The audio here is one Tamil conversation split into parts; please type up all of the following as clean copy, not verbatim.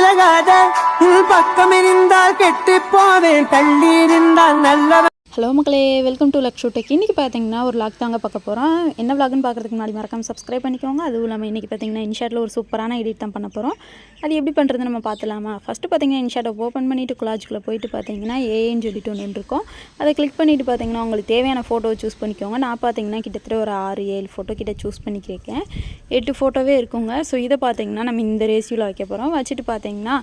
விலகாத பக்கம் இருந்தால் கெட்டு போவேன் தள்ளி இருந்தால் நல்லவன். ஹலோ மக்களே, வெல்கம் டு லக்ஷு டெக். இன்றைக்கி பார்த்தீங்கன்னா ஒரு வ்ளாக் தாங்க பார்க்க போகிறோம். என்ன வ்ளாக்னு பார்க்குறதுக்கு முன்னாடி மறக்காமல் சப்ஸ்கிரைப் பண்ணிக்கோங்க. அதுவும் இல்லாமல் இன்றைக்கி பார்த்தீங்கன்னா இன்ஷாட்டில் ஒரு சூப்பரான எடிட் தான் பண்ண போகிறோம். அது எப்படி பண்ணுறது நம்ம பார்த்துலாமா? ஃபஸ்ட்டு பார்த்தீங்கன்னா இன்ஷாட்டை ஓப்பன் பண்ணிவிட்டு கொலாஜுக்குள்ளே போயிட்டு பார்த்தீங்கன்னா ஏன்னு சொல்லிட்டு ஒன்று இருக்கும். அதை கிளிக் பண்ணிவிட்டு பார்த்தீங்கன்னா உங்களுக்கு தேவையான ஃபோட்டோவை சூஸ் பண்ணிக்கோங்க. நான் பார்த்தீங்கன்னா கிட்டத்தட்ட ஒரு 6-7 ஃபோட்டோ கிட்ட சூஸ் பண்ணி கேட்கேன். 8 ஃபோட்டோவே இருக்குங்க. ஸோ இதை பார்த்தீங்கன்னா நம்ம இந்த ரேஷியோவில் வைக்க போகிறோம். வச்சுட்டு பார்த்தீங்கன்னா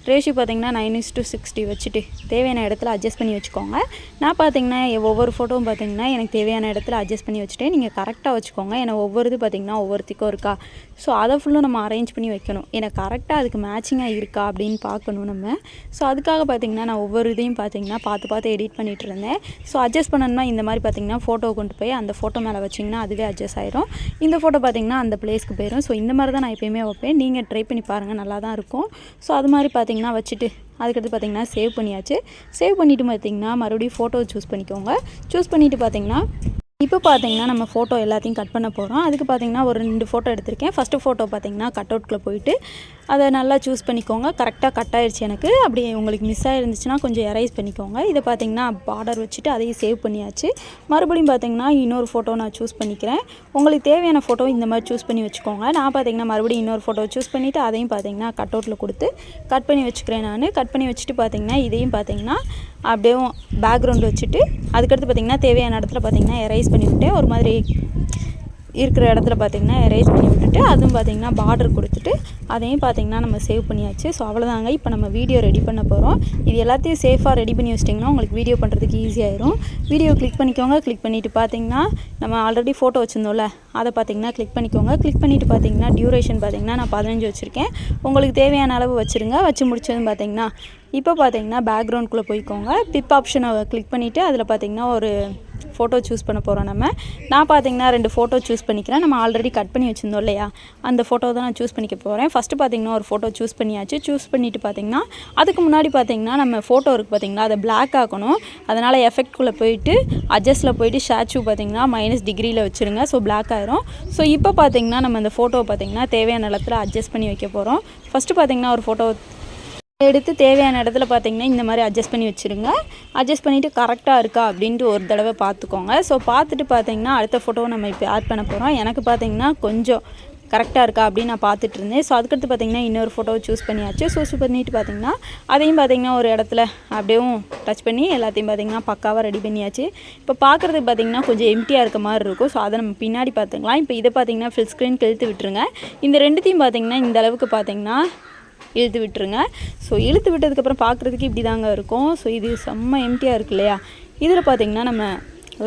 ரேஷியோ பார்த்தீங்கன்னா 9:60 வச்சுட்டு தேவையான இடத்துல அட்ஜஸ்ட் பண்ணி வச்சுக்கோங்க. நான் பார்த்தீங்கன்னா ஒவ்வொரு ஃபோட்டோவும் பார்த்தீங்கன்னா எனக்கு தேவையான இடத்துல அட்ஜஸ்ட் பண்ணி வச்சுட்டு நீங்கள் கரெக்டாக வச்சுக்கோங்க. ஏன்னா ஒவ்வொரு இது பார்த்தீங்கன்னா ஒவ்வொருத்திக்கும் இருக்கா, ஸோ அதை ஃபுல்லும் நம்ம அரேஞ்ச் பண்ணி வைக்கணும். ஏன்னா கரெக்டாக அதுக்கு மேட்சிங்காக இருக்கா அப்படின்னு பார்க்கணும் நம்ம. ஸோ அதுக்காக பார்த்தீங்கன்னா நான் ஒவ்வொரு இதையும் பார்த்தீங்கன்னா பார்த்து எடிட் பண்ணிகிட்டு இருந்தேன். ஸோ அட்ஜஸ்ட் பண்ணணும்னா இந்த மாதிரி பார்த்தீங்கன்னா ஃபோட்டோ கொண்டு போய் அந்த ஃபோட்டோ மேலே வச்சிங்கன்னா அதுவே அட்ஜஸ்ட் ஆயிரும். இந்த ஃபோட்டோ பார்த்தீங்கன்னா அந்த பிளேஸ்க்கு போயிடும். ஸோ இந்த மாதிரி தான் நான் எப்போயுமே வைப்பேன். நீங்கள் ட்ரை பண்ணி பாருங்கள், நல்லா தான் இருக்கும். ஸோ அது மாதிரி பார்த்தீங்கன்னா வச்சுட்டு அதுக்கடுத்து பார்த்தீங்கன்னா சேவ் பண்ணியாச்சு. சேவ் பண்ணிவிட்டு பார்த்தீங்கன்னா மறுபடியும் ஃபோட்டோ சூஸ் பண்ணிக்கோங்க. சூஸ் பண்ணிவிட்டு பார்த்தீங்கன்னா இப்போ பார்த்தீங்கன்னா நம்ம ஃபோட்டோ எல்லாத்தையும் கட் பண்ண போகிறோம். அதுக்கு பார்த்தீங்கன்னா ஒரு 2 ஃபோட்டோ எடுத்திருக்கேன். ஃபஸ்ட்டு ஃபோட்டோ பார்த்தீங்கன்னா கட் அவுட்குள்ளே போயிட்டு அதை நல்லா சூஸ் பண்ணிக்கோங்க. கரெக்டாக கட் ஆகிடுச்சு எனக்கு. அப்படி உங்களுக்கு மிஸ் ஆகிருந்துச்சுன்னா கொஞ்சம் எரைஸ் பண்ணிக்கோங்க. இதை பார்த்தீங்கன்னா பார்டர் வச்சுட்டு அதையும் சேவ் பண்ணியாச்சு. மறுபடியும் பார்த்தீங்கன்னா இன்னொரு ஃபோட்டோ நான் சூஸ் பண்ணிக்கிறேன். உங்களுக்கு தேவையான ஃபோட்டோ இந்த மாதிரி சூஸ் பண்ணி வச்சுக்கோங்க. நான் பார்த்தீங்கன்னா மறுபடியும் இன்னொரு ஃபோட்டோ சூஸ் பண்ணிவிட்டு அதையும் பார்த்தீங்கன்னா கட் அவுட்டில் கொடுத்து கட் பண்ணி வச்சுக்கிறேன். நான் கட் பண்ணி வச்சுட்டு பார்த்தீங்கன்னா இதையும் பார்த்தீங்கன்னா அப்படியே பேக்ரவுண்ட் வச்சுட்டு அதுக்கடுத்து பார்த்தீங்கன்னா தேவையான இடத்துல பார்த்தீங்கன்னா எரைஸ் பண்ணி விட்டேன். ஒரு மாதிரி இருக்கிற இடத்துல பார்த்தீங்கன்னா எரேஸ் பண்ணி விட்டுட்டு அதுவும் பார்த்தீங்கன்னா பார்டர் கொடுத்துட்டு அதையும் பார்த்தீங்கன்னா நம்ம சேவ் பண்ணியாச்சு. ஸோ அவ்வளோதாங்க. இப்போ நம்ம வீடியோ ரெடி பண்ண போகிறோம். இது எல்லாத்தையும் சேஃபாக ரெடி பண்ணி வச்சிட்டிங்கன்னா உங்களுக்கு வீடியோ பண்ணுறதுக்கு ஈஸியாகிடும். வீடியோ கிளிக் பண்ணிக்கோங்க. கிளிக் பண்ணிவிட்டு பார்த்தீங்கன்னா நம்ம ஆல்ரெடி ஃபோட்டோ வச்சுருந்தோம்ல அதை பார்த்தீங்கன்னா கிளிக் பண்ணிக்கோங்க. கிளிக் பண்ணிவிட்டு பார்த்தீங்கன்னா டியூரேஷன் பார்த்தீங்கன்னா நான் 15 வச்சுருக்கேன். உங்களுக்கு தேவையான அளவு வச்சுருங்க. வச்சு முடிச்சதுன்னு பார்த்தீங்கன்னா இப்போ பார்த்தீங்கன்னா பேக்ரவுண்ட்குள்ளே போய்க்கோங்க. பிப் ஆப்ஷனை கிளிக் பண்ணிவிட்டு அதில் பார்த்தீங்கன்னா ஒரு ஃபோட்டோ சூஸ் பண்ண போகிறோம் நம்ம. நான் பார்த்தீங்கன்னா 2 ஃபோட்டோ சூஸ் பண்ணிக்கிறேன். நம்ம ஆல்ரெடி கட் பண்ணி வச்சுருந்தோம் இல்லையா, அந்த ஃபோட்டோ தான் நான் சூஸ் பண்ணிக்க போகிறேன். ஃபஸ்ட்டு பார்த்தீங்கன்னா ஒரு ஃபோட்டோ சூஸ் பண்ணியாச்சு. சூஸ் பண்ணிவிட்டு பார்த்தீங்கன்னா அதுக்கு முன்னாடி பார்த்தீங்கன்னா நம்ம ஃபோட்டோ இருக்குது பார்த்தீங்களா, அதை பிளாக் ஆக்கணும். அதனால் எஃபெக்ட்குள்ளே போயிட்டு அட்ஜஸ்ட்டில் போயிட்டு ஸ்டாச்சு பார்த்தீங்கன்னா -டிகிரியில் வச்சுருங்க. ஸோ பிளாக் ஆயிரும். ஸோ இப்போ பார்த்தீங்கன்னா நம்ம அந்த ஃபோட்டோவை பார்த்தீங்கன்னா தேவையான இடத்துல அட்ஜஸ்ட் பண்ணி வைக்க போகிறோம். ஃபஸ்ட்டு பார்த்தீங்கன்னா ஒரு ஃபோட்டோ எடுத்து தேவையான இடத்துல பார்த்தீங்கன்னா இந்த மாதிரி அட்ஜஸ்ட் பண்ணி வச்சுருங்க. அட்ஜஸ்ட் பண்ணிவிட்டு கரெக்டாக இருக்கா அப்படின்ட்டு ஒரு தடவை பார்த்துக்கோங்க. ஸோ பார்த்துட்டு பார்த்தீங்கன்னா அடுத்த ஃபோட்டோவை நம்ம இப்போ ஆட் பண்ண போகிறோம். எனக்கு பார்த்தீங்கன்னா கொஞ்சம் கரெக்டாக இருக்கா அப்படின்னு நான் பார்த்துட்டு இருந்தேன். ஸோ அதுக்கடுத்து பார்த்தீங்கன்னா இன்னொரு ஃபோட்டோவை சூஸ் பண்ணியாச்சு. சூஸ் பண்ணிவிட்டு பார்த்தீங்கன்னா அதையும் பார்த்தீங்கன்னா ஒரு இடத்துல அப்படியே டச் பண்ணி எல்லாத்தையும் பார்த்தீங்கன்னா பக்காவாக ரெடி பண்ணியாச்சு. இப்போ பார்க்குறதுக்கு பார்த்தீங்கன்னா கொஞ்சம் எம்டியாக இருக்க மாதிரி இருக்கும். ஸோ அதை நம்ம பின்னாடி பார்த்துக்கலாம். இப்போ இதை பார்த்தீங்கன்னா ஃபுல் ஸ்க்ரீனுக்கு இழுத்து விட்டுருங்க. இந்த ரெண்டுத்தையும் பார்த்தீங்கன்னா இந்த அளவுக்கு பார்த்தீங்கன்னா இழுத்து விட்டுருங்க. ஸோ இழுத்து விட்டதுக்கப்புறம் பார்க்குறதுக்கு இப்படி தாங்க இருக்கும். ஸோ இது செம்ம எம்டியாக இருக்கு இல்லையா. இதில் பார்த்தீங்கன்னா நம்ம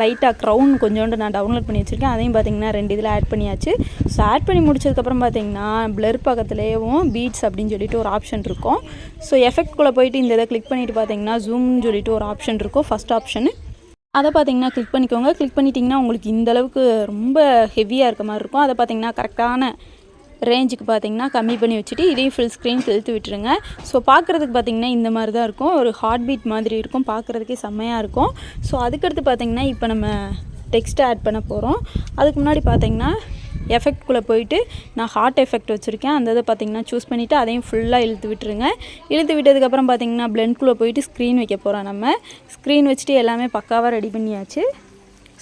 லைட்டாக க்ரௌன் கொஞ்சோண்டு நான் டவுன்லோட் பண்ணி வச்சுருக்கேன். அதையும் பார்த்தீங்கன்னா 2 இதில் ஆட் பண்ணியாச்சு. ஸோ ஆட் பண்ணி முடிச்சதுக்கப்புறம் பார்த்தீங்கன்னா பிளர் பக்கத்துலேயும் பீட்ஸ் அப்படின்னு சொல்லிட்டு ஒரு ஆப்ஷன் இருக்கும். ஸோ எஃபெக்ட்குள்ளே போயிட்டு இந்த இதை கிளிக் பண்ணிவிட்டு பார்த்தீங்கன்னா ஜூம்னு சொல்லிட்டு ஒரு ஆப்ஷன் இருக்கும். ஃபஸ்ட் ஆப்ஷனு அதை பார்த்தீங்கன்னா கிளிக் பண்ணிக்கோங்க. கிளிக் பண்ணிட்டிங்கன்னா உங்களுக்கு இந்தளவுக்கு ரொம்ப ஹெவியாக இருக்க மாதிரி இருக்கும். அதை பார்த்தீங்கன்னா கரெக்டான ரேஞ்சுக்கு பார்த்தீங்கன்னா கம்மி பண்ணி வச்சுட்டு இதையும் ஃபுல் ஸ்க்ரீன் இழுத்து விட்டுருங்க. ஸோ பார்க்குறதுக்கு பார்த்தீங்கன்னா இந்த மாதிரி தான் இருக்கும். ஒரு ஹார்ட் பீட் மாதிரி இருக்கும். பார்க்குறதுக்கே செம்மையாக இருக்கும். ஸோ அதுக்கடுத்து பார்த்தீங்கன்னா இப்போ நம்ம டெக்ஸ்ட்டை ஆட் பண்ண போகிறோம். அதுக்கு முன்னாடி பார்த்தீங்கன்னா எஃபெக்ட்குள்ளே போயிட்டு நான் ஹார்ட் எஃபெக்ட் வச்சுருக்கேன். அந்த இதை பார்த்தீங்கன்னா சூஸ் பண்ணிவிட்டு அதையும் ஃபுல்லாக இழுத்து விட்டுருங்க. இழுத்து விட்டதுக்கப்புறம் பார்த்தீங்கன்னா பிளெண்ட்குள்ளே போயிட்டு ஸ்க்ரீன் வைக்க போகிறோம். நம்ம ஸ்க்ரீன் வச்சுட்டு எல்லாமே பக்காவாக ரெடி பண்ணியாச்சு.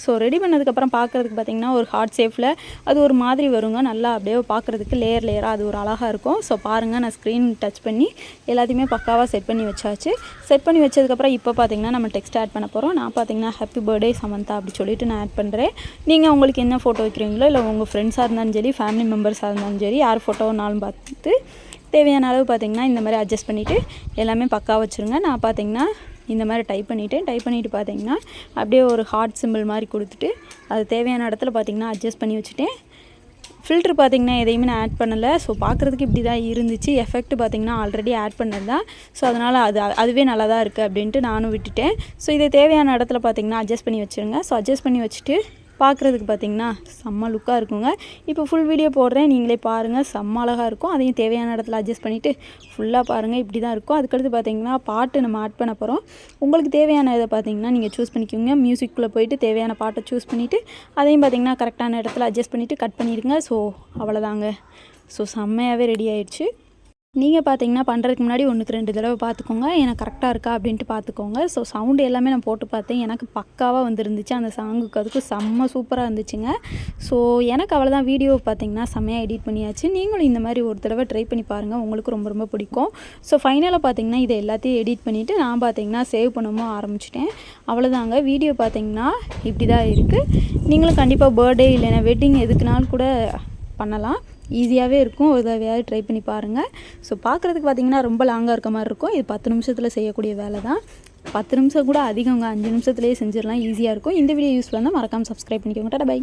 ஸோ ரெடி பண்ணதுக்கப்புறம் பார்க்குறதுக்கு பார்த்திங்கன்னா ஒரு ஹார்ட் ஷேப்பில் அது ஒரு மாதிரி வருங்க. நல்லா அப்படியே பார்க்குறதுக்கு லேயராக அது ஒரு அழகாக இருக்கும். ஸோ பாருங்கள், நான் ஸ்க்ரீன் டச் பண்ணி எல்லாத்தையுமே பக்காவாக செட் பண்ணி வச்சாச்சு. செட் பண்ணி வச்சதுக்கப்புறம் இப்போ பார்த்திங்கன்னா நம்ம டெக்ஸ்ட் ஆட் பண்ண போகிறோம். நான் பார்த்திங்கன்னா ஹாப்பி பர்த்டே சமந்தா அப்படி சொல்லிட்டு நான் ஆட் பண்ணுறேன். நீங்கள் உங்களுக்கு என்ன ஃபோட்டோ வைக்கிறீங்களோ, இல்லை உங்கள் ஃப்ரெண்ட்ஸாக இருந்தாலும் சரி, ஃபேமிலி மெம்பர்ஸாக இருந்தாலும் சரி, யார் ஃபோட்டோனாலும் பார்த்து தேவையான அளவு பார்த்திங்கன்னா இந்த மாதிரி அட்ஜஸ்ட் பண்ணிவிட்டு எல்லாமே பக்காவாக வச்சுருங்க. நான் பார்த்திங்கன்னா இந்த மாதிரி டைப் பண்ணிவிட்டு பார்த்தீங்கன்னா அப்படியே ஒரு ஹார்ட் சிம்பிள் மாதிரி கொடுத்துட்டு அது தேவையான இடத்துல பார்த்தீங்கன்னா அட்ஜஸ்ட் பண்ணி வச்சுட்டேன். ஃபில்ட்ரு பார்த்தீங்கன்னா எதையுமே நான் ஆட் பண்ணலை. ஸோ பார்க்குறதுக்கு இப்படி தான் இருந்துச்சு. எஃபெக்ட் பார்த்தீங்கன்னா ஆல்ரெடி ஆட் பண்ணது தான். ஸோ அதனால் அதுவே நல்லா தான் இருக்குது அப்படின்ட்டு நானும் விட்டுட்டேன். ஸோ இதை தேவையான இடத்துல பார்த்தீங்கன்னா அட்ஜஸ்ட் பண்ணி வச்சுருங்க. ஸோ அட்ஜஸ்ட் பண்ணி வச்சுட்டு பார்க்குறதுக்கு பார்த்திங்கன்னா செம்ம லுக்காக இருக்குங்க. இப்போ ஃபுல் வீடியோ போடுறேன், நீங்களே பாருங்கள். செம்ம அழகாக இருக்கும். அதையும் தேவையான இடத்துல அட்ஜஸ்ட் பண்ணிவிட்டு ஃபுல்லாக பாருங்கள். இப்படி தான் இருக்கும். அதுக்கடுத்து பார்த்திங்கன்னா பாட்டு நம்ம ஆட் பண்ண போகிறோம். உங்களுக்கு தேவையான இதை பார்த்திங்கன்னா நீங்கள் சூஸ் பண்ணிக்கோங்க. மியூசிக்குள்ளே போயிட்டு தேவையான பாட்டை சூஸ் பண்ணிவிட்டு அதையும் பார்த்திங்கன்னா கரெக்டான இடத்துல அட்ஜஸ்ட் பண்ணிவிட்டு கட் பண்ணிடுங்க. ஸோ அவ்வளோதாங்க. ஸோ செம்மையாகவே ரெடி ஆயிடுச்சு. நீங்கள் பார்த்தீங்கன்னா பண்ணுறதுக்கு முன்னாடி 1க்கு 2 தடவை பார்த்துக்கோங்க. எனக்கு கரெக்டாக இருக்கா அப்படின்ட்டு பார்த்துக்கோங்க. ஸோ சவுண்டு எல்லாமே நான் போட்டு பார்த்தேன். எனக்கு பக்காவாக வந்துருந்துச்சு. அந்த சாங்குக்கு அதுக்கும் செம்ம சூப்பராக இருந்துச்சுங்க. ஸோ எனக்கு அவ்வளோதான். வீடியோ பார்த்தீங்கன்னா செம்மையாக எடிட் பண்ணியாச்சு. நீங்களும் இந்த மாதிரி ஒரு தடவை ட்ரை பண்ணி பாருங்கள். உங்களுக்கு ரொம்ப ரொம்ப பிடிக்கும். ஸோ ஃபைனலாக பார்த்தீங்கன்னா இதை எல்லாத்தையும் எடிட் பண்ணிவிட்டு நான் பார்த்தீங்கன்னா சேவ் பண்ணவும் ஆரம்பிச்சிட்டேன். அவ்வளோதாங்க. வீடியோ பார்த்தீங்கன்னா இப்படி தான் இருக்குது. நீங்களும் கண்டிப்பாக பர்த்டே இல்லைன்னா வெட்டிங் எதுக்குனாலும் கூட பண்ணலாம். ஈஸியாகவே இருக்கும். ஒரு தடவையாவது ட்ரை பண்ணி பாருங்கள். ஸோ பார்க்குறதுக்கு பார்த்தீங்கன்னா ரொம்ப லாங்காக இருக்க மாதிரி இருக்கும். இது 10 நிமிஷத்தில் செய்யக்கூடிய வேலை தான். 10 நிமிஷம் கூட அதிகங்க. 5 நிமிஷத்துலேயே செஞ்சிடலாம். ஈஸியாக இருக்கும். இந்த வீடியோ யூஸ்ஃபுல்லாக இருந்தால் மறக்காமல் சப்ஸ்கிரைப் பண்ணிக்கோங்க. Tata bye.